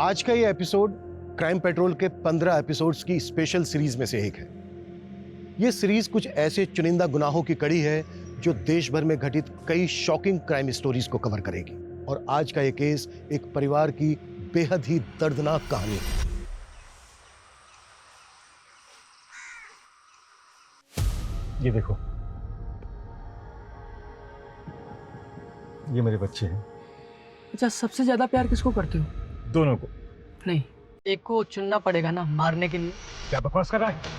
आज का ये एपिसोड क्राइम पेट्रोल के 15 एपिसोड्स की स्पेशल सीरीज में से एक है। ये सीरीज कुछ ऐसे चुनिंदा गुनाहों की कड़ी है जो देश भर में घटित कई शॉकिंग क्राइम स्टोरीज को कवर करेगी। और आज का ये केस एक परिवार की बेहद ही दर्दनाक कहानी है। ये देखो, ये मेरे बच्चे हैं। अच्छा, सबसे ज्यादा प्यार किसको करते हो? दोनों को। नहीं, एक को चुनना पड़ेगा ना मारने के लिए। क्या बकवास कर रहा है?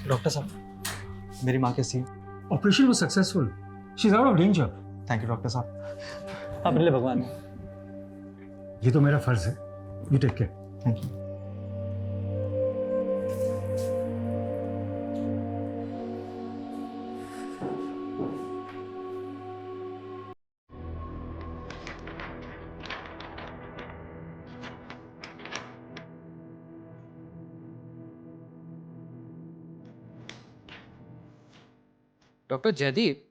डॉक्टर साहब, मेरी माँ कैसी है? Operation was successful. She is out of danger. Thank you doctor साहब। आप मिले भगवान। ये तो मेरा फर्ज है। You take care. Thank you. Doctor Jaideep,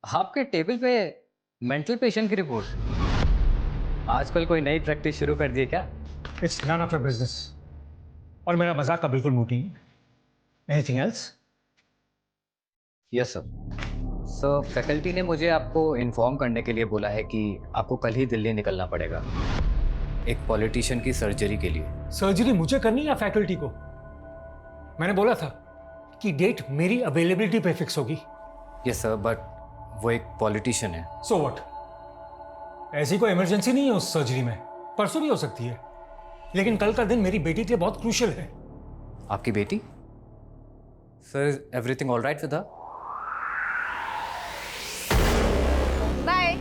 आपके टेबल पे मेंटल पेशेंट की रिपोर्ट। आजकल कोई नई प्रैक्टिस शुरू कर दी है क्या? It's none of your business. और मेरा मजाक का बिल्कुल मूड नहीं है। Anything else? Yes sir. Sir, faculty ने मुझे आपको इन्फॉर्म करने के लिए बोला है कि आपको कल ही दिल्ली निकलना पड़ेगा एक पॉलिटिशियन की सर्जरी के लिए। सर्जरी मुझे करनी या फैकल्टी को? मैंने बोला था कि डेट मेरी अवेलेबिलिटी पे फिक्स होगी। यस सर, बट वो एक पॉलिटिशियन है। So what? ऐसी कोई इमरजेंसी नहीं है उस सर्जरी में। परसों भी हो सकती है। लेकिन कल का दिन मेरी बेटी के लिए बहुत क्रूशियल है। आपकी बेटी? Sir, everything all right with her? Bye.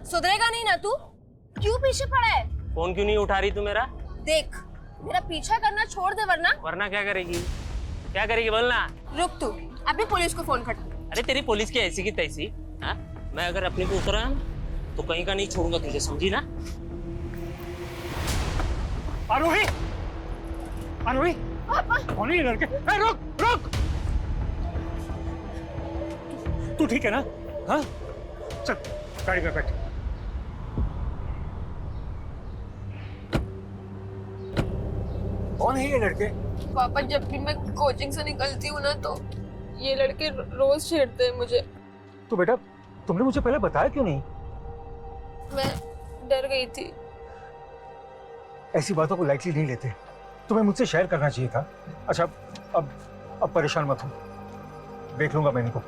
सुधरेगा नहीं ना तू? क्यों पीछे पड़ा है? फोन क्यों नहीं उठा रही तू मेरा? देख, मेरा पीछा करना छोड़ दे वरना। वरना क्या करेगी? क्या करेगी बोलना? रुक तू, अभी पुलिस को फोन कर। अरे तेरी पुलिस की ऐसी की तैसी। हाँ, मैं अगर अपने को उतरा तो कहीं का नहीं छोड़ूंगा तुझे, समझी ना? आरोही, आरोही, कौन है ये लड़के? रुक रुक। तू ठीक है ना? हाँ, चल गाड़ी में बैठ। कौन है ये लड़के? पापा, जब भी मैं कोचिंग से निकलती हूँ ना तो ये लड़के रोज छेड़ते हैं मुझे। तो बेटा, तुमने मुझे पहले बताया क्यों नहीं? मैं डर गई थी। ऐसी बातों को लाइटली नहीं लेते। तुम्हें मुझसे शेयर करना चाहिए था। अच्छा, अब परेशान मत हो, देख लूंगा मैं इनको।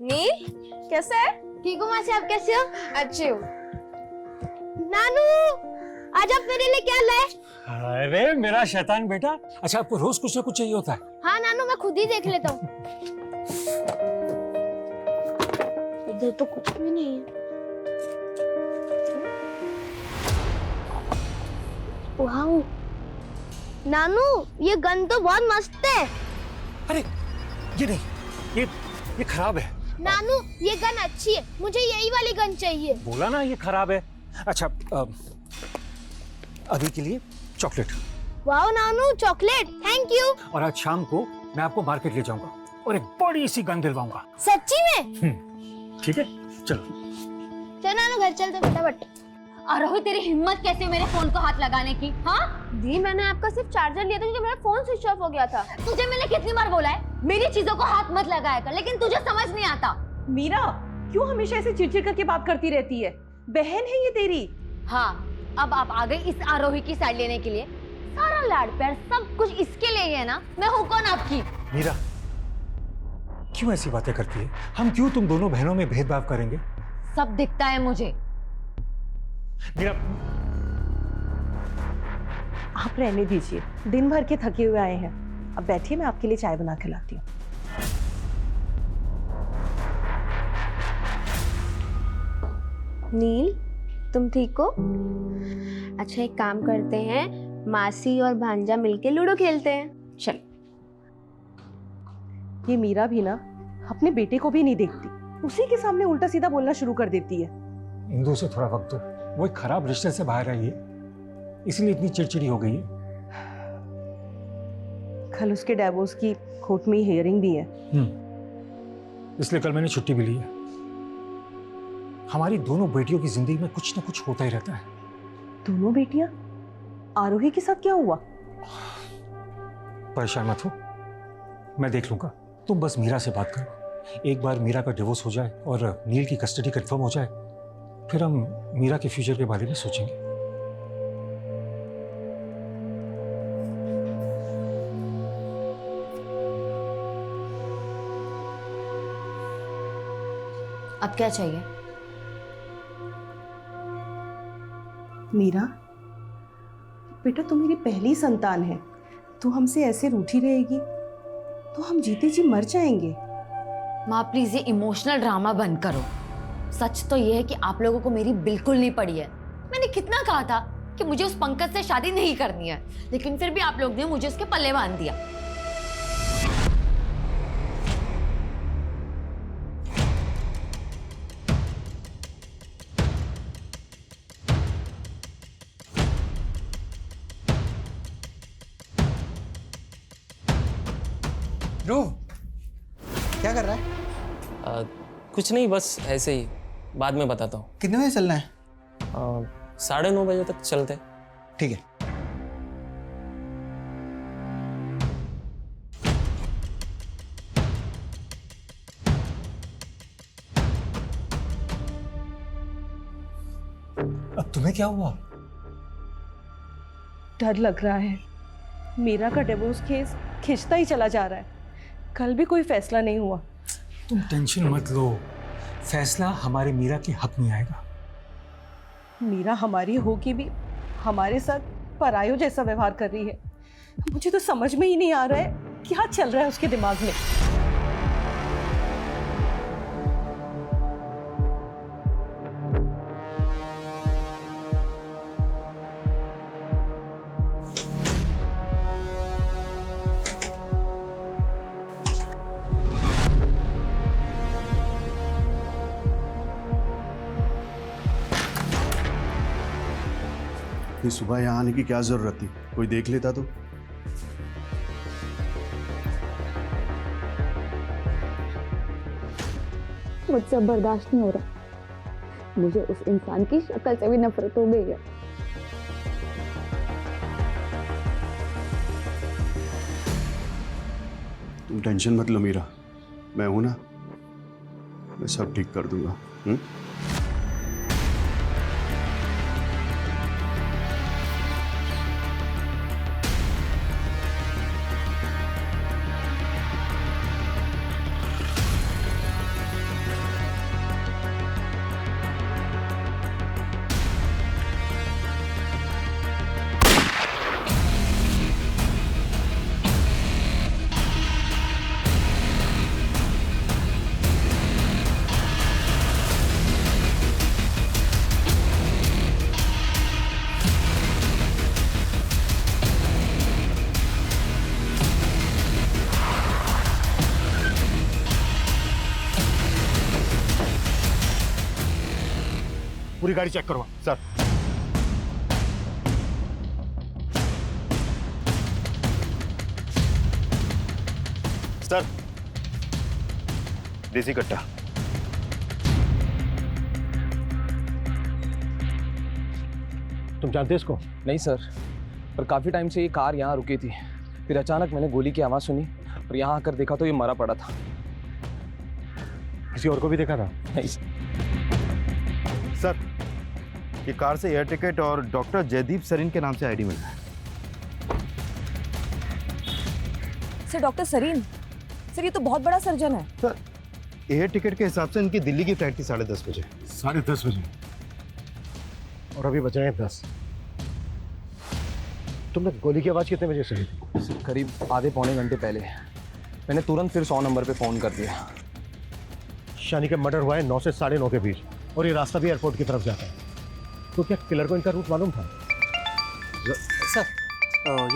नी, कैसे है? ठीक हूँ मासी, आप कैसे हो? अच्छी हूँ। नानू, आज आप मेरे लिए क्या लाए? अरे मेरा शैतान बेटा। अच्छा, आपको रोज कुछ ना कुछ चाहिए होता है। हाँ नानू, मैं खुद ही देख लेता हूँ। इधर तो कुछ भी नहीं है। वाह नानू, ये गन तो बहुत मस्त है। अरे ये नहीं, ये खराब है। नानू, ये गन अच्छी है, मुझे यही वाली गन चाहिए। बोला ना ये खराब है। अच्छा, अभी के लिए चॉकलेट। वाह नानू, चॉकलेट, थैंक यू। और आज शाम को मैं आपको मार्केट ले जाऊंगा और एक बड़ी सी गन दिलवाऊंगा। सच्ची में? ठीक है, चलो। चलो नानू, घर चलते फटाफट। आरोही, तेरी हिम्मत कैसे मेरे फोन को हाथ लगाने की? हाँ दी, मैंने आपका सिर्फ चार्जर लिया था क्योंकि मेरा फोन स्विच ऑफ हो गया था। तुझे मैंने कितनी बार बोला है मेरी चीजों को हाथ मत लगाया कर, लेकिन तुझे समझ नहीं आता। मीरा, क्यों हमेशा ऐसे चिड़चिड़ करके बात करती रहती है? बहन है ये तेरी। हाँ, अब आप आ गए इस आरोही की साइड लेने के लिए। सारा लाड प्यार सब कुछ इसके लिए ही है ना? मैं हूं कौन आपकी? मीरा, क्यों ऐसी बातें करती है? हम क्यों तुम दोनों बहनों में भेदभाव करेंगे? सब दिखता है मुझे। मीरा, आप रहने दीजिए, दिन भर के थके हुए आए हैं। अब बैठिए, मैं आपके लिए चाय बना के लाती हूँ। नील, तुम ठीक हो? अच्छा एक काम करते हैं, मासी और भांजा मिलके लूडो खेलते हैं। चल। ये मीरा भी ना अपने बेटे को भी नहीं देखती, उसी के सामने उल्टा सीधा बोलना शुरू कर देती है। इंदु से थोड़ा वक्त दो, वो एक खराब रिश्ते से बाहर आई है, इसलिए इतनी चिड़चिड़ी हो गई है। कल उसके डिवोर्स की कोर्ट में हियरिंग भी है। इसलिए कल मैंने छुट्टी भी ली है। हमारी दोनों बेटियों की जिंदगी में कुछ ना कुछ होता ही रहता है। दोनों बेटियां? आरोही के साथ क्या हुआ? परेशान मत हो, मैं देख लूंगा। तुम बस मीरा से बात करो। एक बार मीरा का डिवोर्स हो जाए और नील की कस्टडी कंफर्म हो जाए, फिर हम मीरा के फ्यूचर के बारे में सोचेंगे। अब क्या चाहिए? मीरा, बेटा तू मेरी पहली संतान है, तू हमसे ऐसे रूठी रहेगी तो हम जीते जी मर जाएंगे। माँ प्लीज ये इमोशनल ड्रामा बंद करो। सच तो ये है कि आप लोगों को मेरी बिल्कुल नहीं पड़ी है। मैंने कितना कहा था कि मुझे उस पंकज से शादी नहीं करनी है, लेकिन फिर भी आप लोग ने मुझे उसके पल्ले बांध दिया। ध्रुव, क्या कर रहा है? कुछ नहीं, बस ऐसे ही, बाद में बताता हूँ। कितने बजे चलना है? 9:30 बजे तक चलते। ठीक है। अब तुम्हें क्या हुआ? डर लग रहा है, मीरा का डिवोर्स केस खिंचता ही चला जा रहा है। कल भी कोई फैसला नहीं हुआ। तुम टेंशन मत लो, फैसला हमारे मीरा के हक में आएगा। मीरा हमारी होगी भी हमारे साथ परायों जैसा व्यवहार कर रही है। मुझे तो समझ में ही नहीं आ रहा है क्या चल रहा है उसके दिमाग में। ये सुबह यहाँ आने की क्या जरूरत थी? कोई देख लेता तो। मुझसे अब बर्दाश्त नहीं हो रहा। मुझे उस इंसान की शक्ल से भी नफरत हो गई है। तुम टेंशन मत लो मीरा, मैं हूं ना, मैं सब ठीक कर दूंगा। पूरी गाड़ी चेक करवा सर। सर, देसी कट्टा। तुम जानते इसको? नहीं सर, पर काफी टाइम से ये कार यहाँ रुकी थी। फिर अचानक मैंने गोली की आवाज सुनी और यहाँ आकर देखा तो ये मरा पड़ा था। किसी और को भी देखा था? नहीं सर, ये कार से एयर टिकट और डॉक्टर जयदीप सरीन के नाम से आईडी मिला है। सर डॉक्टर सरीन, सर ये तो बहुत बड़ा सर्जन है। सर एयर टिकट के हिसाब से इनकी दिल्ली की फ्लाइट थी 10:30 बजे। 10:30 बजे? और अभी बज रहे हैं 10। तुमने गोली की आवाज़ कितने बजे सुनी थी? करीब आधे पौने घंटे पहले। मैंने तुरंत फिर 100 नंबर पे फ़ोन कर दिया। शानी का मर्डर हुआ है 9 से 9:30 के बीच, और ये रास्ता भी एयरपोर्ट की तरफ जाता है। तो क्या किलर को इनका रूट मालूम था? सर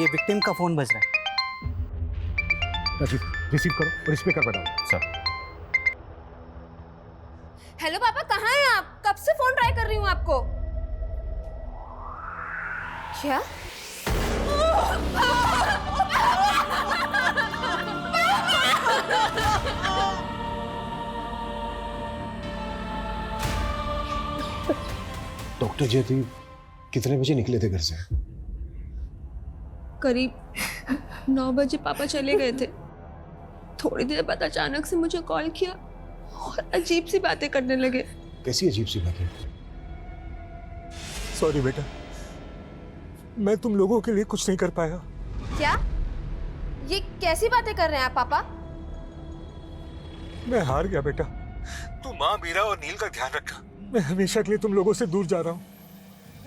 ये विक्टिम का फ़ोन बज रहा है। राजीव रिसीव करो और स्पीकर पर डालो। सर। हेलो पापा, कहाँ हैं आप? कब से फोन ट्राई कर रही हूँ आपको। क्या? डॉक्टर जयदीप कितने बजे निकले थे घर से? करीब 9 बजे पापा चले गए थे। थोड़ी देर बाद अचानक से मुझे कॉल किया और अजीब सी बातें करने लगे। कैसी अजीब सी बातें? सॉरी बेटा, मैं तुम लोगों के लिए कुछ नहीं कर पाया। क्या? ये कैसी बातें कर रहे हैं आप पापा? मैं हार गया बेटा। तू माँ, मीरा और नील का ध्यान रखना। मैं हमेशा के लिए तुम लोगों से दूर जा रहा हूँ।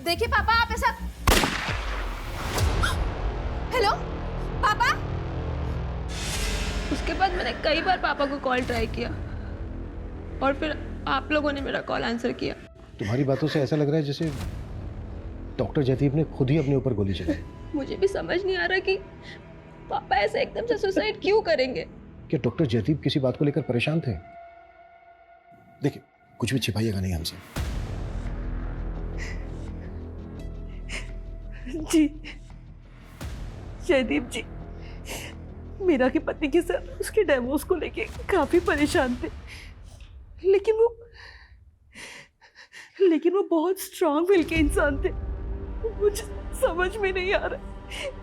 देखिए पापा, आप ऐसा। हेलो पापा। उसके बाद मैंने कई बार पापा को कॉल ट्राई किया और फिर आप लोगों ने मेरा कॉल आंसर किया। तुम्हारी बातों से ऐसा लग रहा है जैसे डॉक्टर जयदीप ने खुद ही अपने ऊपर गोली चलाई। मुझे भी समझ नहीं आ रहा कि पापा ऐसे एकदम से सुसाइड क्यों करेंगे। क्या डॉक्टर जयदीप किसी बात को लेकर परेशान थे? देखिए, कुछ भी छिपाइएगा नहीं हमसे। जी जयदीप जी, मीरा के पति के साथ उसके डिवोर्स को लेके काफी परेशान थे, लेकिन वो बहुत स्ट्रांग विल के इंसान थे। मुझे समझ में नहीं आ रहा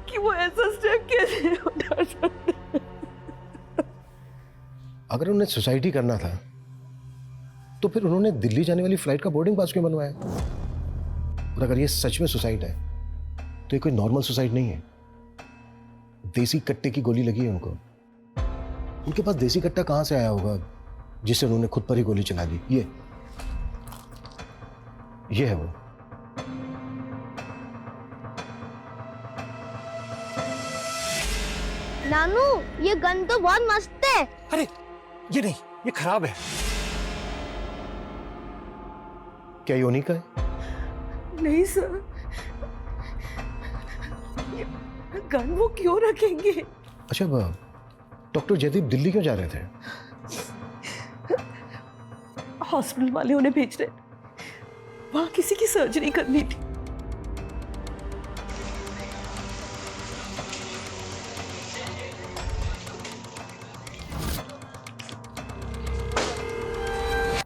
कि वो ऐसा स्टेप कैसे उठा सकते। अगर उन्हें सुसाइड करना था तो फिर उन्होंने दिल्ली जाने वाली फ्लाइट का बोर्डिंग पास क्यों बनवाया? और अगर ये सच में सुसाइड है तो ये कोई नॉर्मल सुसाइड नहीं है। देसी कट्टे की गोली लगी है उनको। उनके पास देसी कट्टा कहां से आया होगा जिससे उन्होंने खुद पर ही गोली चला दी? ये है वो। नानू, ये गन तो बहुत मस्त है। अरे ये नहीं, ये खराब है। क्या ये उन्हीं का है? नहीं सर, गन वो क्यों रखेंगे? अच्छा, डॉक्टर जयदीप दिल्ली क्यों जा रहे थे? हॉस्पिटल वाले उन्हें भेज रहे, वहां किसी की सर्जरी करनी थी।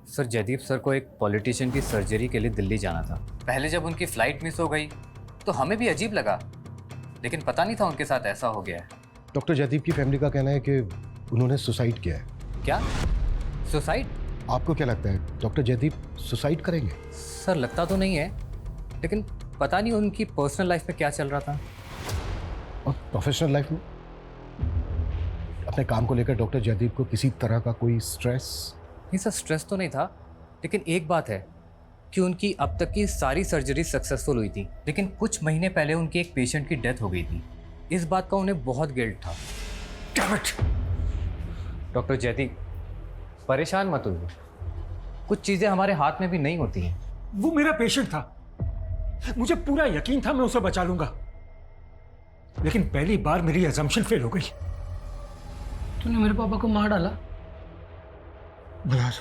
सर, जयदीप सर को एक पॉलिटिशियन की सर्जरी के लिए दिल्ली जाना था। पहले जब उनकी फ्लाइट मिस हो गई तो हमें भी अजीब लगा, लेकिन पता नहीं था उनके साथ ऐसा हो गया है। डॉक्टर जयदीप की फैमिली का कहना है कि उन्होंने सुसाइड किया है। क्या? सुसाइड? आपको क्या लगता है डॉक्टर जयदीप सुसाइड करेंगे? सर, लगता तो नहीं है, लेकिन पता नहीं उनकी पर्सनल लाइफ में क्या चल रहा था। और प्रोफेशनल लाइफ में? अपने काम को लेकर डॉक्टर जयदीप को किसी तरह का कोई स्ट्रेस? नहीं सर, स्ट्रेस तो नहीं था, लेकिन एक बात है कि उनकी अब तक की सारी सर्जरी सक्सेसफुल हुई थी, लेकिन कुछ महीने पहले उनके एक पेशेंट की डेथ हो गई थी। इस बात का उन्हें बहुत गिल्ट था। डॉक्टर जयदीप, परेशान मत होइए, कुछ चीज़ें हमारे हाथ में भी नहीं होती हैं। वो मेरा पेशेंट था, मुझे पूरा यकीन था मैं उसे बचा लूंगा, लेकिन पहली बार मेरी अजम्पशन फेल हो गई। तूने मेरे पापा को मार डाला? बरार,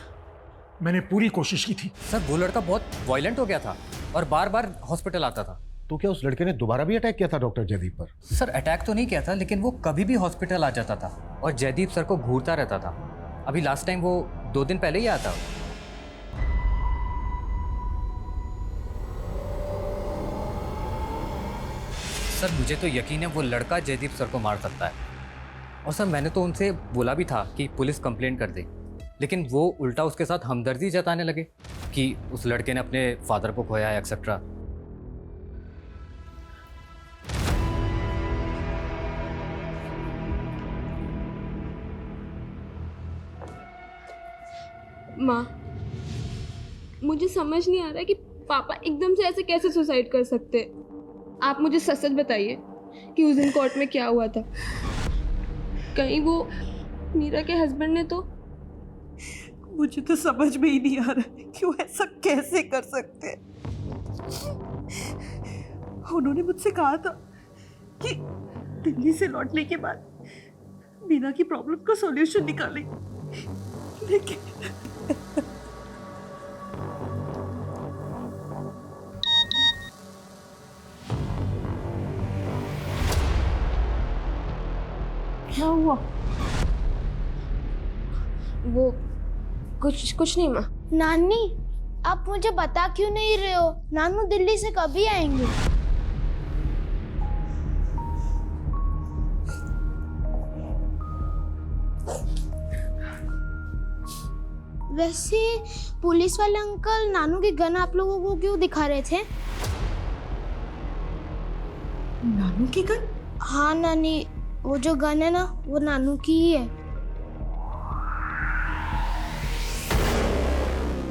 मैंने पूरी कोशिश की थी। सर, वो लड़का बहुत वायलेंट हो गया था और बार बार हॉस्पिटल आता था। तो क्या उस लड़के ने दोबारा भी अटैक किया था डॉक्टर जयदीप पर? सर, अटैक तो नहीं किया था, लेकिन वो कभी भी हॉस्पिटल आ जाता था और जयदीप सर को घूरता रहता था। अभी लास्ट टाइम वो 2 दिन पहले ही आया था। सर, मुझे तो यकीन है वो लड़का जयदीप सर को मार सकता है। और सर, मैंने तो उनसे बोला भी था कि पुलिस कंप्लेंट कर दे, लेकिन वो उल्टा उसके साथ हमदर्दी जताने लगे कि उस लड़के ने अपने फादर को खोया है एक्सेट्रा। माँ, मुझे समझ नहीं आ रहा है कि पापा एकदम से ऐसे कैसे सुसाइड कर सकते हैं। आप मुझे सच सच बताइए कि उस दिन कोर्ट में क्या हुआ था। कहीं वो मीरा के हस्बैंड ने तो। मुझे तो समझ में ही नहीं आ रहा है कि वो ऐसा कैसे कर सकते हैं। उन्होंने मुझसे कहा था कि दिल्ली से लौटने के बाद मीरा की प्रॉब्लम का सॉल्यूशन निकालेंगे, लेकिन क्या हुआ? वो कुछ नहीं माँ। नानी, आप मुझे बता क्यों नहीं रहे हो? नानू दिल्ली से कभी आएंगे? वैसे पुलिस वाले अंकल नानू की गन आप लोगों को क्यों दिखा रहे थे? नानू की गन? हाँ नानी, वो जो गन है ना, वो नानू की ही है।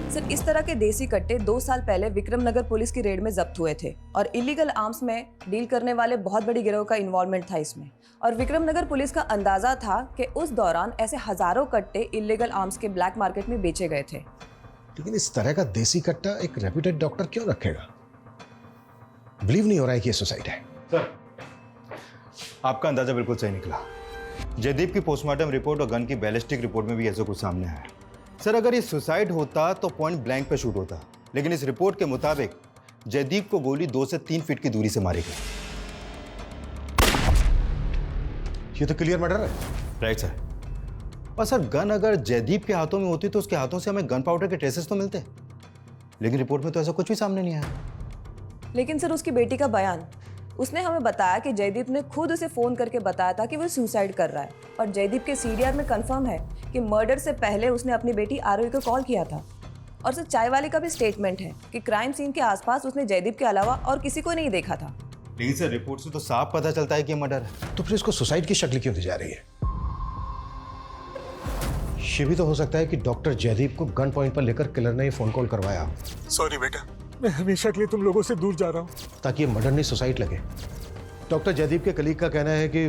सर, इस तरह के देसी कट्टे 2 साल पहले विक्रम नगर पुलिस की रेड में जब्त हुए थे और इलीगल आर्म्स में डील करने वाले बहुत बड़ी गिरोह का इन्वॉल्वमेंट था इसमें। और विक्रम नगर पुलिस का अंदाजा था कि उस दौरान ऐसे हजारों कट्टे इलीगल आर्म्स के ब्लैक मार्केट में बेचे गए थे। लेकिन इस तरह का देसी कट्टा एक रेप्यूटेड डॉक्टर क्यों रखेगा? बिलीव नहीं हो रहा है कि ये सुसाइड है। सर, आपका अंदाजा बिल्कुल सही निकला। जयदीप की पोस्टमार्टम रिपोर्ट और गन की बैलिस्टिक रिपोर्ट में भी ऐसा कुछ सामने आया। सर, अगर ये सुसाइड होता तो पॉइंट ब्लैंक पे शूट होता, लेकिन इस रिपोर्ट के मुताबिक जयदीप को गोली 2 से 3 फीट की दूरी से मारी गई। ये तो क्लियर मर्डर है। Right sir. और सर, गन अगर जयदीप के हाथों में होती तो उसके हाथों से हमें गन पाउडर के ट्रेसेस तो मिलते, लेकिन रिपोर्ट में तो ऐसा कुछ भी सामने नहीं आया। लेकिन सर, उसकी बेटी का बयान, उसने हमें बताया कि जयदीप ने खुद उसे फोन करके बताया था कि वो सुसाइड कर रहा है। और जयदीप के सीडीआर में कंफर्म है कि मर्डर से पहले उसने अपनी बेटी आरोही को कॉल किया था। और सर, चाय वाले का भी स्टेटमेंट है कि क्राइम सीन के आसपास उसने जयदीप के अलावा और किसी को नहीं देखा था। लेकिन सर, रिपोर्ट से तो साफ पता चलता है कि मर्डर है। तो फिर इसको सुसाइड की शक्ल क्यों दी जा रही है? ये भी तो हो सकता है कि डॉक्टर जयदीप को गन पॉइंट पर लेकर किलर ने ये फोन कॉल करवाया। सॉरी बेटा, मैं हमेशा के लिए तुम लोगों से दूर जा रहा हूँ, ताकि ये मर्डर नहीं सुसाइड लगे। डॉक्टर जयदीप के कलीग का कहना है कि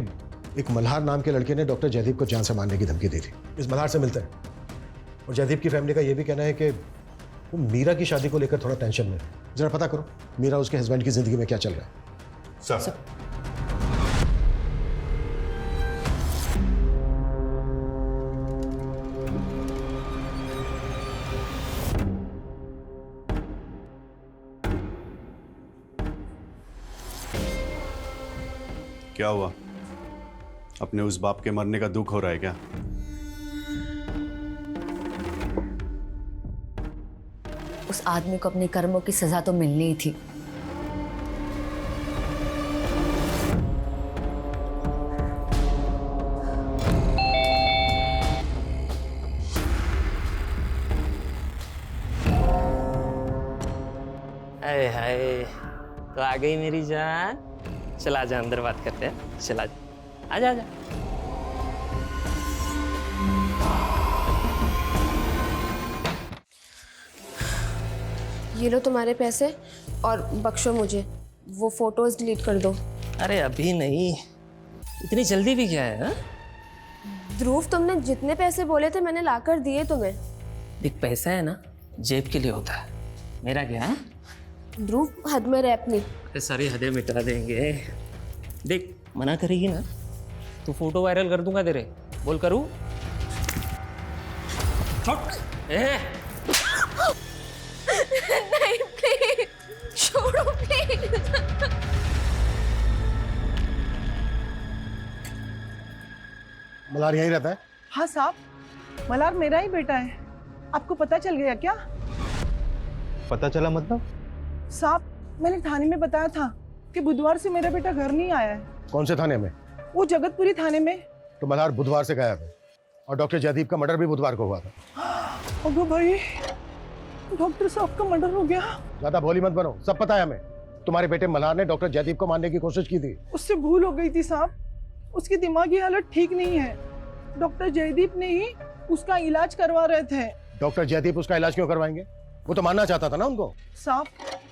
एक मल्हार नाम के लड़के ने डॉक्टर जयदीप को जान से मारने की धमकी दी थी। इस मल्हार से मिलते हैं। और जयदीप की फैमिली का यह भी कहना है कि वो मीरा की शादी को लेकर थोड़ा टेंशन में है। जरा पता करो मीरा उसके हस्बैंड की जिंदगी में क्या चल रहा है। सर, क्या हुआ? अपने उस बाप के मरने का दुख हो रहा है क्या? उस आदमी को अपने कर्मों की सजा तो मिलनी ही थी। अरे हाय, तो आ गई मेरी जान। चला जा, अंदर बात करते हैं। चला जा, आजा आजा। ये लो तुम्हारे पैसे और बख्शो मुझे, वो फोटोज डिलीट कर दो। अरे अभी नहीं, इतनी जल्दी भी क्या है? हा? ध्रुव, तुमने जितने पैसे बोले थे मैंने लाकर दिए तुम्हें। देख, पैसा है ना, जेब के लिए होता है। मेरा क्या है? ध्रुव, हद में रह अपनी। ये सारी हदें मिटा देंगे। देख, मना करेगी ना तो फोटो वायरल कर दूंगा तेरे। बोल करूँ? नहीं प्लीज, छोड़ो प्लीज। मल्हार यहीं रहता है? हाँ साहब, मल्हार मेरा ही बेटा है। आपको पता चल गया क्या? पता चला मतलब? साहब, मैंने थाने में बताया था कि बुधवार से मेरा बेटा घर नहीं आया है। कौन से थाने में? वो जगतपुरी थाने में। तो मल्हार बुधवार से गायब है और डॉक्टर जयदीप का मर्डर भी बुधवार को हुआ था। अबो भाई, डॉक्टर साहब का मर्डर हो गया। ज्यादा भोली मत बनो, सब पता है हमें। तुम्हारे बेटे मल्हार ने डॉक्टर जयदीप को मारने की कोशिश की थी। उससे भूल हो गई थी साहब, उसकी दिमागी हालत ठीक नहीं है। डॉक्टर जयदीप ने ही उसका इलाज करवा रहे थे। डॉक्टर जयदीप उसका इलाज क्यों करवाएंगे? वो तो मानना चाहता था ना उनको। साहब,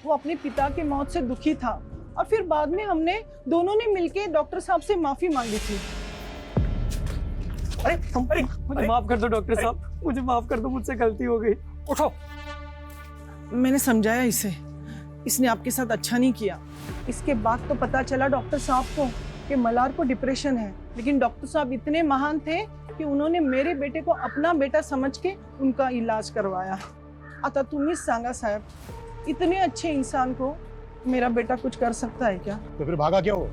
वो अपने पिता की मौत से दुखी था और फिर बाद में हमने दोनों ने मिलके डॉक्टर साहब से माफी मांगी थी। अरे मुझे माफ कर दो डॉक्टर साहब, मुझे माफ कर दो, मुझसे गलती हो गई। उठो। मैंने समझाया इसे, इसने आपके साथ अच्छा नहीं किया। इसके बाद तो पता चला डॉक्टर साहब को कि मल्हार को डिप्रेशन है, लेकिन डॉक्टर साहब इतने महान थे कि उन्होंने मेरे बेटे को अपना बेटा समझ के उनका इलाज करवाया। आता तुम्हीच सांगा साहब, इतने अच्छे इंसान को मेरा बेटा कुछ कर सकता है क्या? तो फिर भागा क्यों?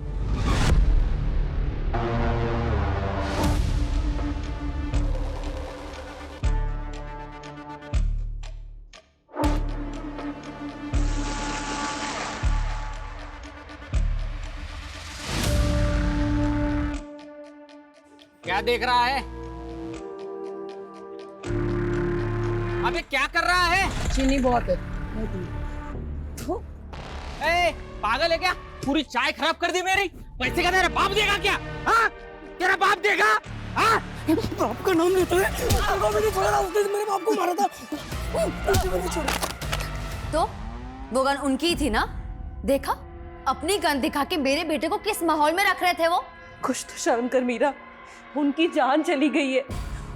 क्या देख रहा है? अबे क्या कर रहा है? चीनी बहुत है। ए, पागल है क्या? पूरी चाय खराब कर दी मेरी। पैसे का तेरा बाप देगा क्या? हाँ? तेरा बाप देगा? हाँ? बाप का नाम लेते हैं। मैंने छोड़ा था, उसने मेरे बाप को मारा था। तो वो गन उनकी ही थी ना? देखा, अपनी गन दिखा के मेरे बेटे को किस माहौल में रख रहे थे वो। कुछ तो शर्म कर मीरा, उनकी जान चली गई है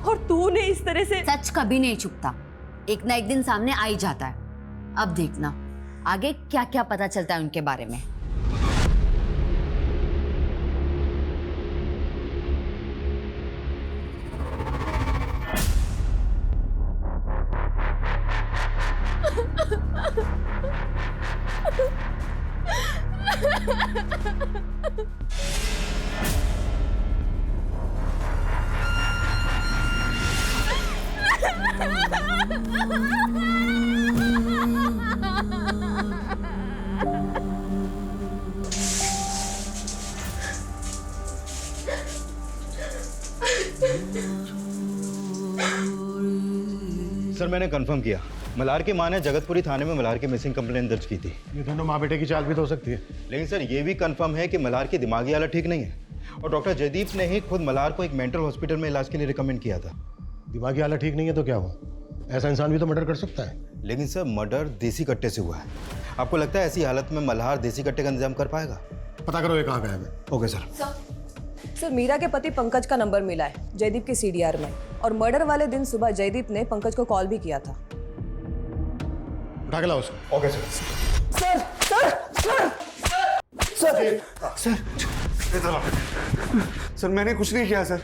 और तूने इस तरह से। सच कभी नहीं छुपता, एक ना एक दिन सामने आ ही जाता है। अब देखना आगे क्या क्या पता चलता है उनके बारे में। सर मैंने कंफर्म किया, मल्हार की मां ने जगतपुरी थाने में मल्हार की मिसिंग कंप्लेंट दर्ज की थी। ये दोनों माँ बेटे की चाल भी तो हो सकती है। लेकिन सर ये भी कंफर्म है कि मल्हार की दिमागी हालत ठीक नहीं है और डॉक्टर जयदीप ने ही खुद मल्हार को एक मेंटल हॉस्पिटल में इलाज के लिए रिकमेंड किया था। दिमागी हालत ठीक नहीं है तो क्या हुआ? ऐसा इंसान भी तो मर्डर कर सकता है। लेकिन सर मर्डर देसी कट्टे से हुआ है। आपको लगता है ऐसी हालत में मल्हार देसी कट्टे का इंतजाम कर पाएगा? पता करो ये कहाँ गया है। Okay sir. सर मीरा के पति पंकज का नंबर मिला है जयदीप के सीडीआर में, और मर्डर वाले दिन सुबह जयदीप ने पंकज को कॉल भी किया था। उठा के लाओ उसको। Okay sir. Sir sir sir sir sir मैंने कुछ नहीं किया सर।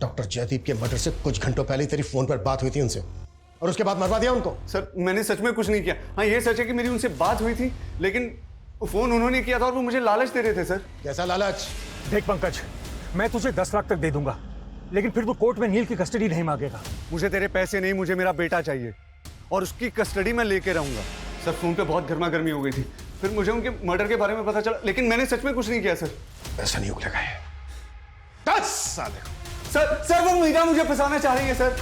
डॉक्टर जयदीप के मर्डर से कुछ घंटों पहले तेरी फोन पर बात हुई थी उनसे और उसके बाद मरवा दिया उनको। सर मैंने सच में कुछ नहीं किया। हाँ ये सच है कि मेरी उनसे बात हुई थी, लेकिन फोन उन्होंने किया था और वो मुझे लालच दे रहे थे सर। कैसा लालच? देख पंकज, मैं तुझे 10 लाख तक दे दूंगा, लेकिन फिर तू कोर्ट में नील की कस्टडी नहीं मांगेगा। मुझे तेरे पैसे नहीं, मुझे मेरा बेटा चाहिए और उसकी कस्टडी मैं लेके रहूंगा। सर फोन पे बहुत गर्मा गर्मी हो गई थी, फिर मुझे उनके मर्डर के बारे में पता चला, लेकिन मैंने सच में कुछ नहीं किया सर। ऐसा नहीं उगलेगा ये। 10 साल। सर वो मीरा मुझे फंसाना चाह रही है सर।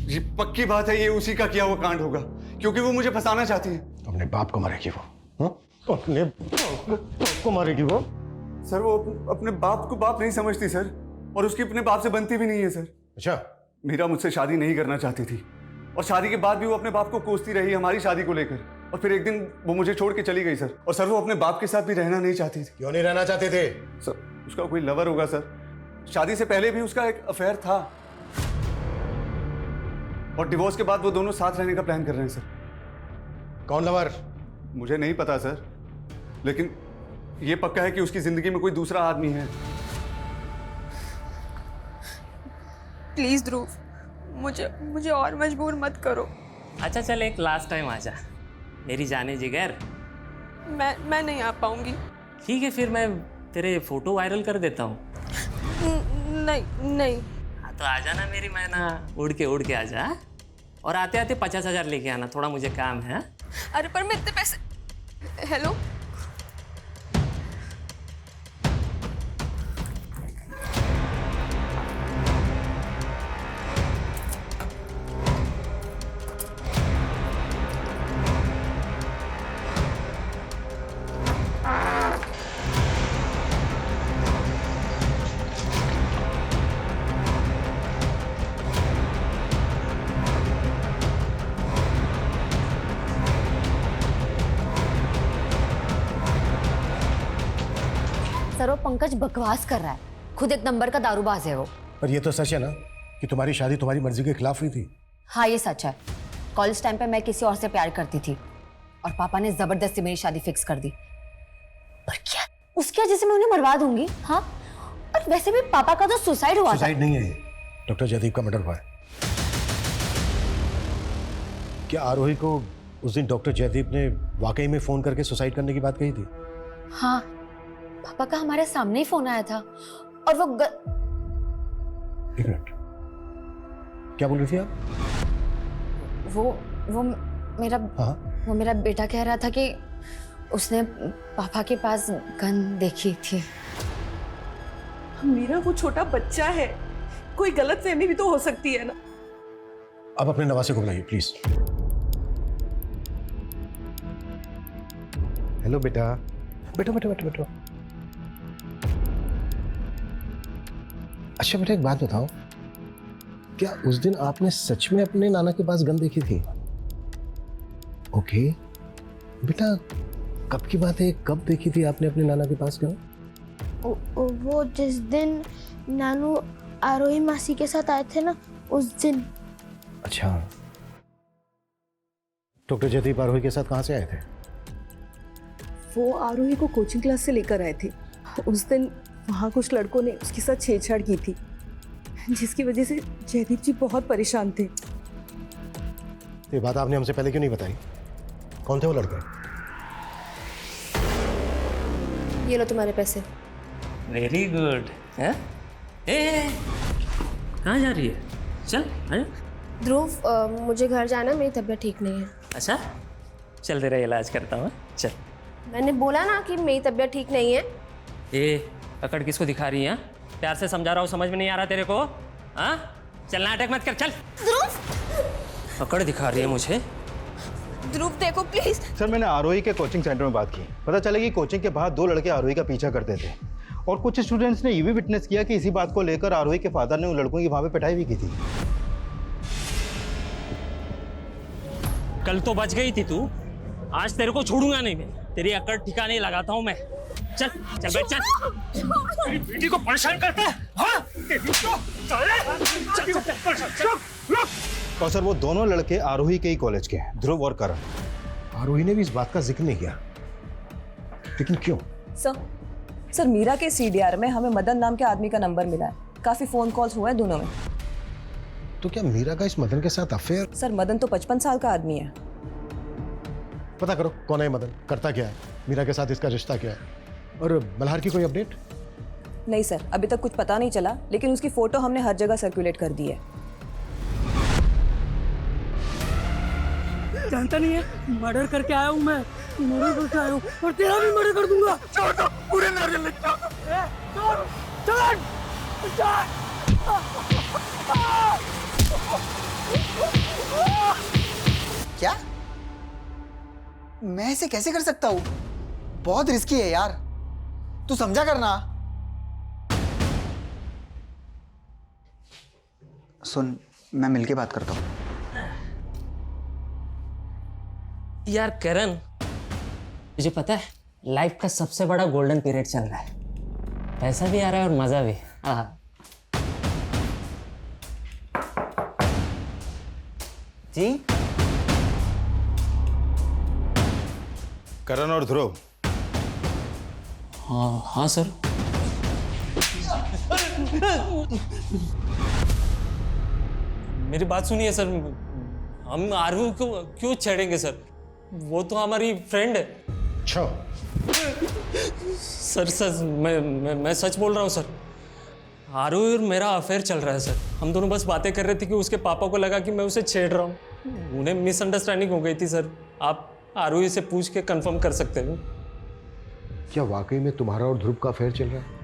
ये पक्की बात है, ये उसी का किया हुआ कांड होगा, क्योंकि वो मुझे फंसाना चाहती है। अपने बाप को मारेगी वो। अपने बाप को मारेगी वो। सर वो अपने बाप को बाप नहीं समझती सर, और उसकी अपने बाप से बनती भी नहीं है सर। अच्छा। मीरा मुझसे शादी नहीं करना चाहती थी और शादी के बाद भी वो अपने बाप को कोसती रही हमारी शादी को लेकर, और फिर एक दिन वो मुझे छोड़ के चली गई सर। और सर वो अपने बाप के साथ भी रहना नहीं चाहती थी। क्यों नहीं रहना चाहते थे? सर उसका कोई लवर होगा सर, शादी से पहले भी उसका एक अफेयर था, और डिवोर्स के बाद वो दोनों साथ रहने का प्लान कर रहे हैं सर। कौन लवर? मुझे नहीं पता सर, लेकिन ये पक्का है कि उसकी जिंदगी में कोई दूसरा आदमी है। प्लीज ध्रुव, मुझे और मजबूर मत करो। अच्छा चल एक लास्ट टाइम आजा मेरी जाने जिगर। मैं नहीं आ पाऊंगी। ठीक है फिर मैं तेरे फोटो वायरल कर देता हूँ। नहीं। हाँ तो आजा ना मेरी मैना, उड़ के आजा, और आते आते 50,000 लेके आना, थोड़ा मुझे काम है। अरे पर मैं इतने पैसे। हेलो सर वो पंकज बकवास कर रहा है, खुद एक नंबर का दारूबाज है वो। पर ये तो सच है ना कि तुम्हारी शादी तुम्हारी मर्जी के खिलाफ हुई थी। हाँ ये सच है। कॉलेज टाइम पे मैं किसी और से प्यार करती थी और पापा ने जबरदस्ती मेरी शादी फिक्स कर दी। पर क्या उसकी वजह से मैं उन्हें मरवा दूंगी? हाँ, और वैसे भी पापा का तो सुसाइड हुआ था। सुसाइड नहीं है, डॉक्टर जयदीप का मर्डर हुआ है। क्या आरोही को उस दिन डॉक्टर जयदीप ने वाकई में फोन करके सुसाइड करने की बात कही थी? हाँ, पापा का हमारे सामने ही फोन आया था और वो एक मिनट, क्या बोल रही थी आप? वो मेरा हाँ? वो मेरा बेटा कह रहा था कि उसने पापा के पास गन देखी थी। मेरा वो छोटा बच्चा है, कोई गलतफहमी भी तो हो सकती है ना। अब अपने नवासे को बुलाइए प्लीज। हेलो बेटा, बैठो बैठो बैठो बैठो। अच्छा बेटा एक बात बताओ, क्या उस दिन आपने सच में अपने नाना के पास गन देखी थी? ओके बेटा, कब की बात है, कब देखी थी आपने अपने नाना के पास गन? वो जिस दिन नानू आरोही मासी के साथ आए थे ना, उस दिन। अच्छा, डॉक्टर जयदीप आरोही के साथ कहाँ से आए थे? वो आरोही को कोचिंग क्लास से लेकर आए थे। उस दिन वहाँ कुछ लड़कों ने उसके साथ छेड़छाड़ की थी, जिसकी वजह से जयदीप जी बहुत परेशान थे। ये बात आपने हमसे पहले क्यों नहीं बताई? कौन थे वो लड़के? ये लो तुम्हारे पैसे। Very good. है कहाँ जा रही है? चल आजा। ध्रुव, मुझे घर जाना, मेरी तबीयत ठीक नहीं है। अच्छा चल तेरा इलाज करता हूँ, चल। मैंने बोला ना कि मेरी तबीयत ठीक नहीं है। पकड़ किसको दिखा रही है? प्यार से समझा रहा हूँ, समझ में नहीं आ रहा तेरे को? हाँ चल, नाटक मत कर, चल। ध्रुव पकड़ दिखा रही है मुझे। ध्रुव देखो प्लीज। सर मैंने आरोही के कोचिंग सेंटर में बात की, पता चला कि कोचिंग के बाहर 2 लड़के आरोही का पीछा करते थे और कुछ स्टूडेंट्स ने ये भी विटनेस किया कि इसी बात को लेकर आरोही के फादर ने उन लड़कों की वहां पे पिटाई भी की थी। कल तो बच गई थी तू, आज तेरे को छोड़ूंगा नहीं मैं। तेरी अकड़ ठिकाने लगाता हूँ मैं। चल चल बैठ, चल। मेरी बेटी को परेशान करता है, हाँ? और सर वो दोनों लड़के आरोही के ही कॉलेज के हैं, ध्रुव और करण। आरोही ने भी इस बात का जिक्र नहीं किया, लेकिन क्यों? सर मीरा के सीडीआर में हमें मदन नाम के आदमी का नंबर मिला है, काफी फोन कॉल्स हुए हैं दोनों में। तो क्या मीरा का इस मदन के साथ अफेयर? सर मदन तो 55 साल का आदमी है। पता करो कौन है मदन, करता क्या है, मीरा के साथ इसका रिश्ता क्या है, और मल्हार की कोई अपडेट? नहीं सर, अभी तक कुछ पता नहीं चला, लेकिन उसकी फोटो हमने हर जगह सर्कुलेट कर दी है। जानता नहीं है, मर्डर करके आया हूँ मैं, मर्डर करके आया हूँ और तेरा भी मर्डर कर दूंगा। छोड़ दो, पूरे नारियल ले जाओ। चल क्या? मैं ऐसे कैसे कर सकता हूँ? बहुत रिस्की है यार, तू समझा करना। सुन, मैं मिलके बात करता हूँ। यार करण, तुझे पता है लाइफ का सबसे बड़ा गोल्डन पीरियड चल रहा है, पैसा भी आ रहा है और मजा भी। हाँ जी। करण और ध्रुव। हाँ हाँ सर। मेरी बात सुनिए सर, हम आरोही को क्यों छेड़ेंगे सर? वो तो हमारी फ्रेंड है। अच्छा सर मैं सच बोल रहा हूँ सर। आरोही और मेरा अफेयर चल रहा है सर। हम दोनों बस बातें कर रहे थे कि उसके पापा को लगा कि मैं उसे छेड़ रहा हूँ। उन्हें मिसअंडरस्टैंडिंग हो गई थी सर। आप आरोही से पूछ के कंफर्म कर सकते हो। क्या वाकई में तुम्हारा और ध्रुव का अफेयर चल रहा है?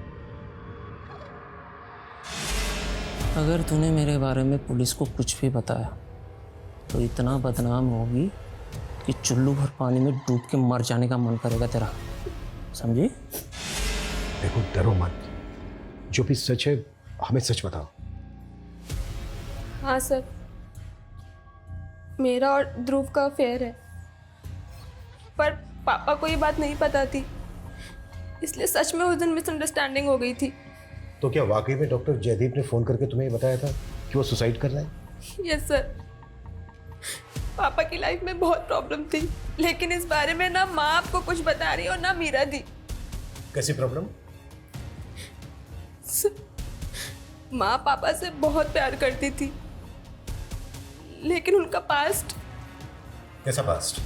अगर तूने मेरे बारे में पुलिस को कुछ भी बताया तो इतना बदनाम होगी कि चुल्लू भर पानी में डूब के मर जाने का मन करेगा तेरा, समझी? देखो डरो मत, जो भी सच है हमें सच बताओ। हाँ सर, मेरा और ध्रुव का अफेयर है, पर पापा को ये बात नहीं पता थी। इसलिए सच में उस दिन मिसअंडरस्टैंडिंग हो गई थी। तो क्या वाकई में डॉक्टर जयदीप ने फोन करके तुम्हें बताया था कि वो सुसाइड कर रहा है? Yes sir. पापा की लाइफ में बहुत प्रॉब्लम थी, लेकिन इस बारे में ना माँ आपको कुछ बता रही और ना मीरा दी। कैसी प्रॉब्लम? माँ पापा से बहुत प्यार करती थी, लेकिन उनका पास्ट। कैसा पास्ट?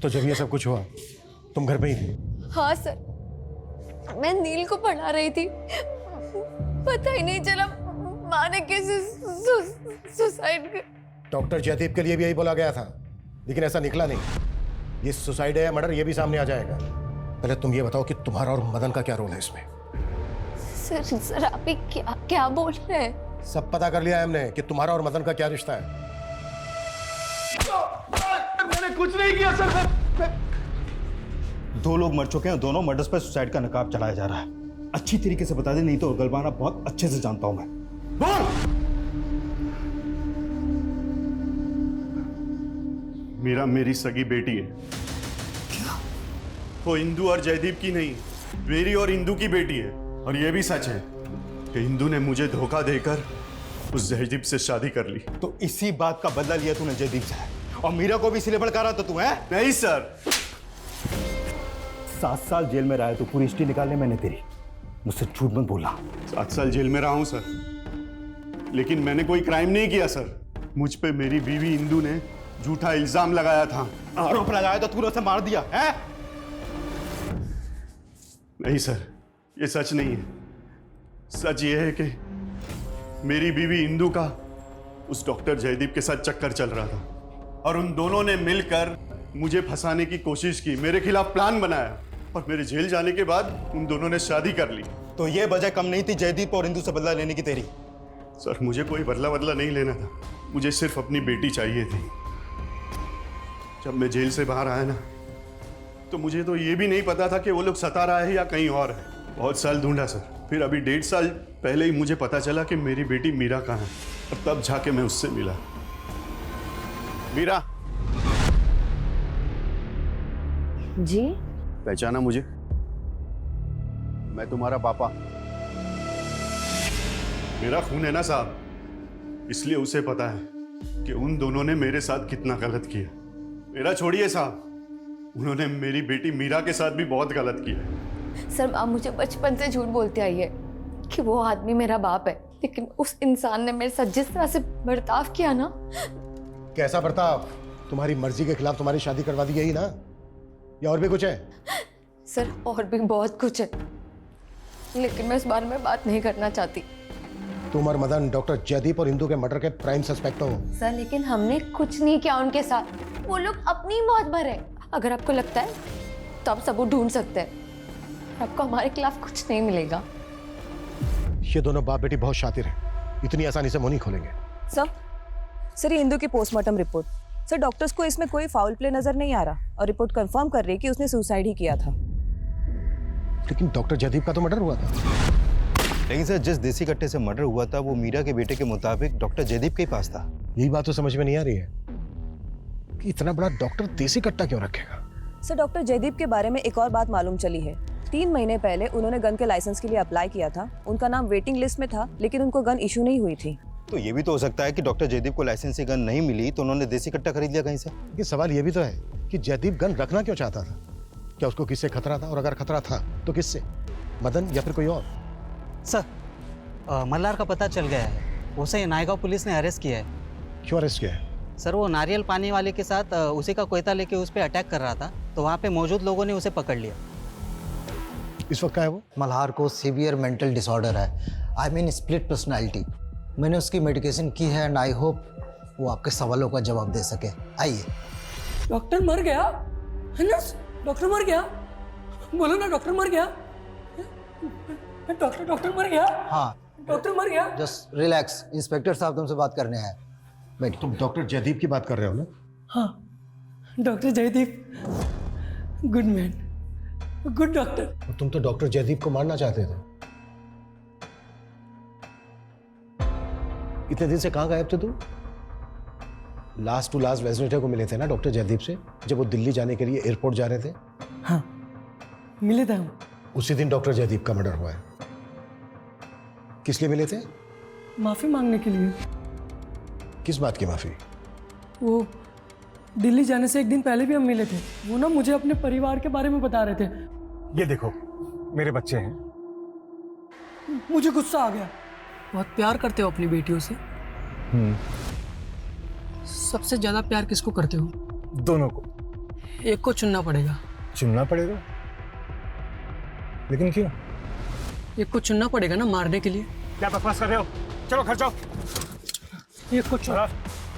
तो जब ये सब कुछ हुआ तुम घर पे ही थी? हाँ सर, मैं नील को पढ़ा रही थी, पता ही नहीं चला माँ ने कैसे सुसाइड कर। डॉक्टर जयदीप के लिए भी यही बोला गया था, लेकिन ऐसा निकला नहीं। ये सुसाइड है या मर्डर ये भी सामने आ जाएगा। पहले तुम ये बताओ कि तुम्हारा और मदन का क्या रोल है इसमें? सर आप ही क्या बोल रहे हैं? सब पता कर लिया है हमने कि तुम्हारा और मदन का क्या रिश्ता है। मैंने कुछ नहीं किया सर। दो लोग मर चुके हैं, दोनों मर्डर्स पर सुसाइड का नकाब चलाया जा रहा है। अच्छी तरीके से बता दे, नहीं तो गलबाना बहुत अच्छे से जानता हूं मैं। बोल। मीरा मेरी सगी बेटी है। वो इंदू और जयदीप की नहीं, मेरी और इंदू की बेटी है। और ये भी सच है कि इंदू ने मुझे धोखा देकर उस जयदीप से शादी कर ली। तो इसी बात का बदला लिया तूने जयदीप से, और मीरा को भी इसीलिए भड़का था तू, है? नहीं सर। 7 साल जेल में रहा है, तो पूरी हिस्ट्री निकालने मैंने तेरी। मुझसे झूठ मत बोलना। 7 साल जेल में रहा हूं सर, लेकिन मैंने कोई क्राइम नहीं किया सर। मुझ पे मेरी बीवी इंदू ने झूठा इल्जाम लगाया था। आरोप लगाया तो तूने उसे मार दिया है? नहीं सर, ये सच नहीं है। सच ये है कि मेरी बीवी इंदू का उस डॉक्टर जयदीप के साथ चक्कर चल रहा था, और उन दोनों ने मिलकर मुझे फंसाने की कोशिश की, मेरे खिलाफ प्लान बनाया, और मेरे जेल जाने के बाद उन दोनों ने शादी कर ली। तो ये वजह कम नहीं थी जयदीप और इंदू से बदला लेने की तेरी? सर मुझे कोई बदला नहीं लेना था, मुझे सिर्फ अपनी बेटी चाहिए थी। जब मैं जेल से बाहर आया ना, तो मुझे तो ये भी नहीं पता था कि वो लोग सता रहा है या कहीं और है। बहुत साल ढूंढा सर, फिर अभी 1.5 साल पहले ही मुझे पता चला कि मेरी बेटी मीरा कहाँ है, और तब जाके मैं उससे मिला। मीरा जी? पहचाना मुझे? मैं तुम्हारा पापा। मेरा खून है ना साहब, इसलिए उसे पता है कि उन दोनों ने मेरे साथ कितना गलत किया। मेरा छोड़िए साहब, उन्होंने मेरी बेटी मीरा के साथ भी बहुत गलत किया। सर आप मुझे बचपन से झूठ बोलते आई है कि वो आदमी मेरा बाप है, लेकिन उस इंसान ने मेरे साथ जिस तरह से बर्ताव किया ना। कैसा बर्ताव? तुम्हारी मर्जी के खिलाफ तुम्हारी शादी करवा दी, यही ना? या और भी कुछ है? सर और भी बहुत कुछ है, लेकिन मैं इस बारे में बात नहीं करना चाहती। तुम और मदन डॉक्टर जयदीप और इंदू के मर्डर के प्राइम सस्पेक्ट हो। सर लेकिन हमने कुछ नहीं किया उनके साथ, वो लोग अपनी मौत भरे। अगर आपको लगता है तो आप सबूत ढूंढ सकते हैं, आपको हमारे खिलाफ कुछ नहीं मिलेगा। ये दोनों बाप बेटी बहुत शातिर हैं, इतनी आसानी से मुंह नहीं खोलेंगे। सर ये इंदू की पोस्टमार्टम रिपोर्ट। सर डॉक्टर्स को इसमें कोई फाउल प्ले नजर नहीं आ रहा, और रिपोर्ट कंफर्म कर रही है कि उसने सुसाइड ही किया था। लेकिन डॉक्टर जयदीप का तो मर्डर हुआ था। लेकिन सर जिस देसी कट्टे से मर्डर हुआ था वो मीरा के बेटे के मुताबिक डॉक्टर जयदीप के ही पास था। यही बात तो समझ में नहीं आ रही है कि इतना बड़ा डॉक्टर देसी कट्टा क्यों रखेगा। सर डॉक्टर जयदीप के बारे में एक और बात मालूम चली है। 3 महीने पहले उन्होंने गन के लाइसेंस के लिए अप्लाई किया था, उनका नाम वेटिंग लिस्ट में था, लेकिन उनको गन इशू नहीं हुई थी। तो ये भी तो हो सकता है कि डॉक्टर जयदीप को लाइसेंस से गन नहीं मिली तो उन्होंने देसी कट्टा खरीद लिया कहीं से। ये सवाल ये भी तो है कि जयदीप गन रखना क्यों चाहता था? क्या उसको किससे खतरा था, और अगर खतरा था तो किससे? मदन या फिर कोई और? सर मल्हार का पता चल गया है, उसे नायगांव पुलिस ने अरेस्ट किया है। क्यों अरेस्ट किया है? सर वो नारियल पानी वाले के साथ उसी का कोयता लेके उस पर अटैक कर रहा था, तो वहाँ पे मौजूद लोगों ने उसे पकड़ लिया। इस वक्त क्या है वो? मल्हार को सीवियर मेंटल डिसऑर्डर है, आई मीन स्प्लिट पर्सनालिटी। मैंने उसकी मेडिकेशन की है एंड आई होप वो आपके सवालों का जवाब दे सके। आइए। डॉक्टर मर गया है ना? डॉक्टर मर गया? बोलो ना डॉक्टर मर गया। डॉक्टर मर गया। हाँ डॉक्टर मर गया। जस्ट रिलैक्स, इंस्पेक्टर साहब तुमसे बात करने हैं। बैठ। तुम डॉक्टर जयदीप की बात कर रहे हो ना? हाँ, doctor Jaideep good man, good doctor. तुम तो डॉक्टर जयदीप को मारना चाहते थे। इतने दिन से कहाँ गायब थे तुम? लास्ट टू लास्ट वेडनेसडे को मिले थे ना डॉक्टर जयदीप से, जब वो दिल्ली जाने के लिए एयरपोर्ट जा रहे थे। हाँ, मिले थे हम। उसी दिन डॉक्टर जयदीप का मर्डर हुआ है। किस लिए मिले थे? माफी मांगने के लिए। किस बात की माफी? वो दिल्ली जाने से एक दिन पहले भी हम मिले थे। वो ना मुझे अपने परिवार के बारे में बता रहे थे। ये देखो, मेरे बच्चे हैं। मुझे गुस्सा आ गया। बहुत प्यार करते हो अपनी बेटियों से? सबसे ज्यादा प्यार किसको करते हो? दोनों को। एक को चुनना पड़ेगा। चुनना पड़ेगा? लेकिन क्यों? एक को चुनना पड़ेगा ना मारने के लिए। क्या बकवास कर रहे हो? चलो घर जाओ। एक को चुन।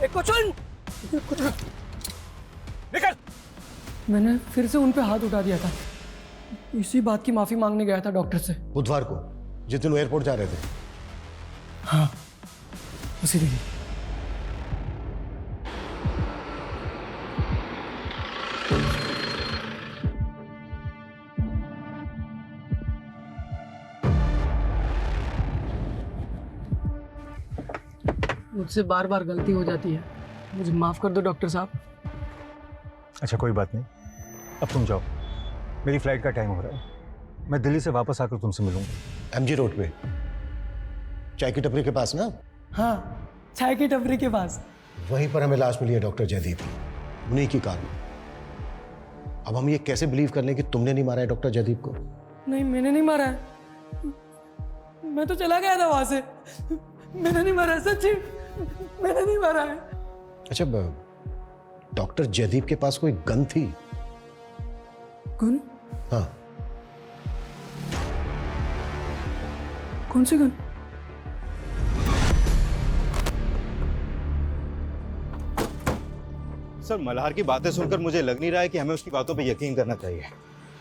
एक को चुन। एक को चुन। निकल। मैंने फिर से उन पे हाथ उठा दिया था। इसी बात की माफी मांगने गया था डॉक्टर से। बुधवार को, जिस दिन एयरपोर्ट जा रहे थे। हाँ, उसी दिन। मुझसे बार बार गलती हो जाती है, मुझे माफ कर दो डॉक्टर साहब। अच्छा कोई बात नहीं, अब तुम जाओ, मेरी फ्लाइट का टाइम हो रहा है। मैं दिल्ली से वापस आकर तुमसे मिलूंगा। एमजी रोड पे चाय की टपरी के पास ना? हाँ, चाय की टपरी के पास। वहीं पर हमें लाश मिली है डॉक्टर जयदीप की, उन्हीं की कार में। अब हम ये कैसे बिलीव कर लें कि तुमने नहीं मारा है डॉक्टर जयदीप को? नहीं, मैंने नहीं मारा है। मैं तो चला गया था वहां से। मैंने नहीं मारा, सच्ची मैंने नहीं मारा है। अच्छा, डॉक्टर जयदीप के पास कोई गन थी? गन? हाँ। कौन सी गन? सर, मल्हार की बातें सुनकर मुझे लग नहीं रहा है कि हमें उसकी बातों पे यकीन करना चाहिए।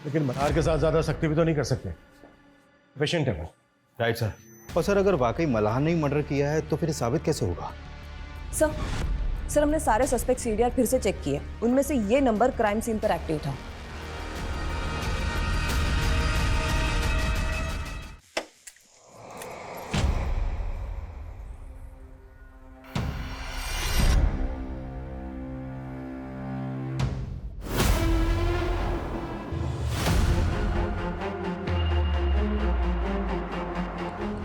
लेकिन मल्हार के साथ ज्यादा सख्ती भी तो नहीं कर सकते, पेशेंट है वो। Right sir. और सर, अगर वाकई मल्हार ने ही मर्डर किया है तो फिर साबित कैसे होगा? सर हमने सारे सस्पेक्ट सीडीआर फिर से चेक किए, उनमें से ये नंबर क्राइम सीन पर एक्टिव था।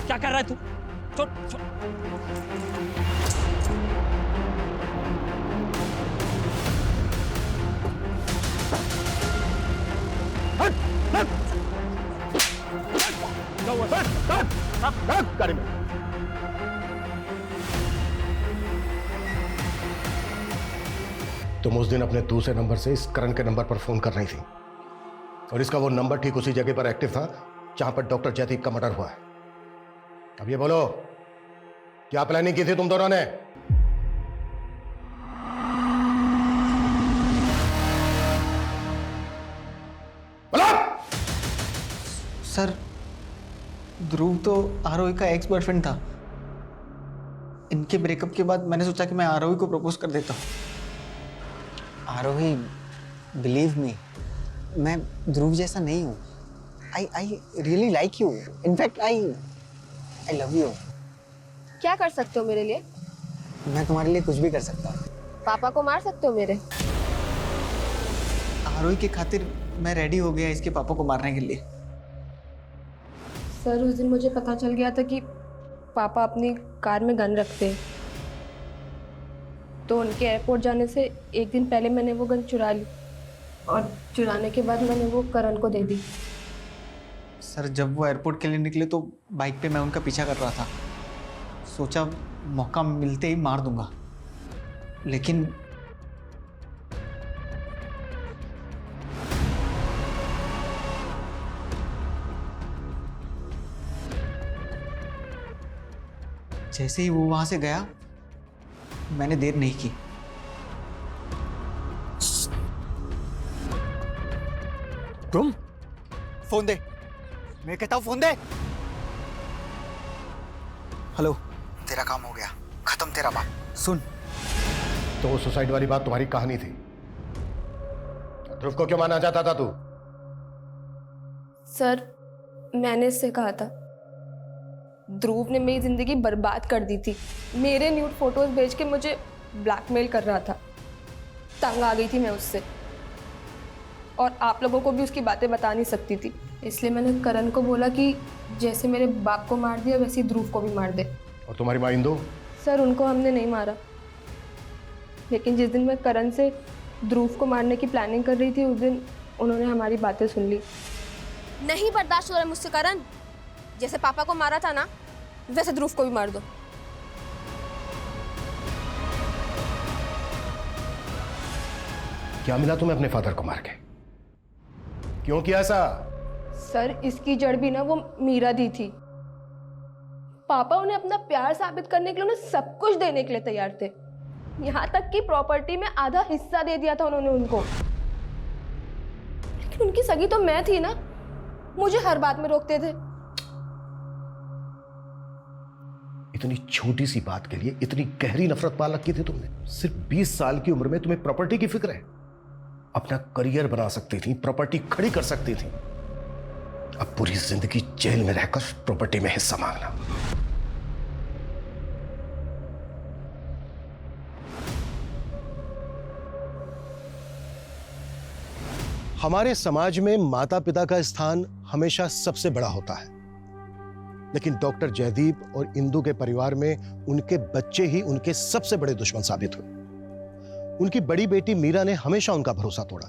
क्या कर रहा है तू? छोड़ छोड़। गाड़ी में। तुम उस दिन अपने दूसरे नंबर से इस करण के नंबर पर फोन कर रही थी, और इसका वो नंबर ठीक उसी जगह पर एक्टिव था जहां पर डॉक्टर जयदीप का मर्डर हुआ है। अब ये बोलो, क्या प्लानिंग की थी तुम दोनों ने? सर, ध्रुव तो आरोही का एक्स बॉयफ्रेंड था। इनके ब्रेकअप के बाद मैंने सोचा कि मैं आरोही को प्रपोज कर देता हूँ। आरोही, बिलीव मी, मैं ध्रुव जैसा नहीं हूँ। I really like you. In fact I love you. क्या कर सकते हो मेरे लिए? मैं तुम्हारे लिए कुछ भी कर सकता हूँ। पापा को मार सकते हो मेरे? आरोही की खातिर मैं रेडी हो गया इसके पापा को मारने के लिए। सर, उस दिन मुझे पता चल गया था कि पापा अपनी कार में गन रखते हैं, तो उनके एयरपोर्ट जाने से एक दिन पहले मैंने वो गन चुरा ली, और चुराने के बाद मैंने वो करण को दे दी। सर, जब वो एयरपोर्ट के लिए निकले तो बाइक पे मैं उनका पीछा कर रहा था। सोचा मौका मिलते ही मार दूंगा, लेकिन जैसे ही वो वहां से गया, मैंने देर नहीं की। तुम फोन दे, मैं कहता हूँ फोन दे। हेलो, तेरा काम हो गया, खत्म तेरा बाप। सुन, तो वो सुसाइड वाली बात तुम्हारी कहानी थी। ध्रुव को क्यों मारना चाहता था तू? सर, मैंने इससे कहा था, ध्रुव ने मेरी जिंदगी बर्बाद कर दी थी। मेरे न्यूड फोटोज भेज के मुझे ब्लैकमेल कर रहा था। तंग आ गई थी मैं उससे, और आप लोगों को भी उसकी बातें बता नहीं सकती थी। इसलिए मैंने करण को बोला कि जैसे मेरे बाप को मार दिया वैसे ही ध्रुव को भी मार दे। और तुम्हारी माँ इंदु? सर, उनको हमने नहीं मारा, लेकिन जिस दिन मैं करण से ध्रुव को मारने की प्लानिंग कर रही थी उस दिन उन्होंने हमारी बातें सुन ली। नहीं बर्दाश्त हो रहा है मुझसे करण। जैसे पापा को मारा था ना, वैसे ध्रुव को भी मार दो। क्या मिला तुम्हें अपने फादर को मार के? क्यों किया ऐसा? सर, इसकी जड़ भी ना वो मीरा दी थी। पापा उन्हें अपना प्यार साबित करने के लिए उन्हें सब कुछ देने के लिए तैयार थे। यहाँ तक कि प्रॉपर्टी में आधा हिस्सा दे दिया था उन्होंने उनको। लेकिन उनकी सगी तो मैं थी ना, मुझे हर बात में रोकते थे। इतनी छोटी सी बात के लिए इतनी गहरी नफरत पाल रखी थी तुमने? सिर्फ 20 साल की उम्र में तुम्हें प्रॉपर्टी की फिक्र है? अपना करियर बना सकती थी, प्रॉपर्टी खड़ी कर सकती थी। अब पूरी जिंदगी जेल में रहकर प्रॉपर्टी में हिस्सा मांगना। हमारे समाज में माता पिता का स्थान हमेशा सबसे बड़ा होता है, लेकिन डॉक्टर जयदीप और इंदु के परिवार में उनके बच्चे ही उनके सबसे बड़े दुश्मन साबित हुए। उनकी बड़ी बेटी मीरा ने हमेशा उनका भरोसा तोड़ा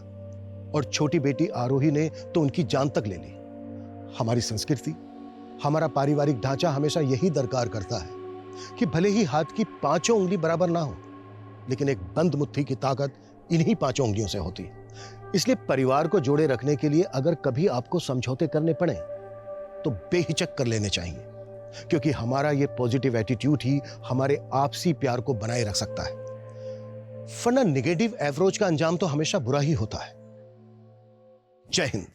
और छोटी बेटी आरोही ने तो उनकी जान तक ले ली। हमारी संस्कृति, हमारा पारिवारिक ढांचा हमेशा यही दरकार करता है कि भले ही हाथ की 5 उंगली बराबर ना हो, लेकिन एक बंद मुट्ठी की ताकत इन्हीं 5 उंगलियों से होती है। इसलिए परिवार को जोड़े रखने के लिए अगर कभी आपको समझौते करने पड़े तो बेहिचक कर लेने चाहिए, क्योंकि हमारा ये पॉजिटिव एटीट्यूड ही हमारे आपसी प्यार को बनाए रख सकता है। वरना नेगेटिव एवरोज का अंजाम तो हमेशा बुरा ही होता है। जय हिंद।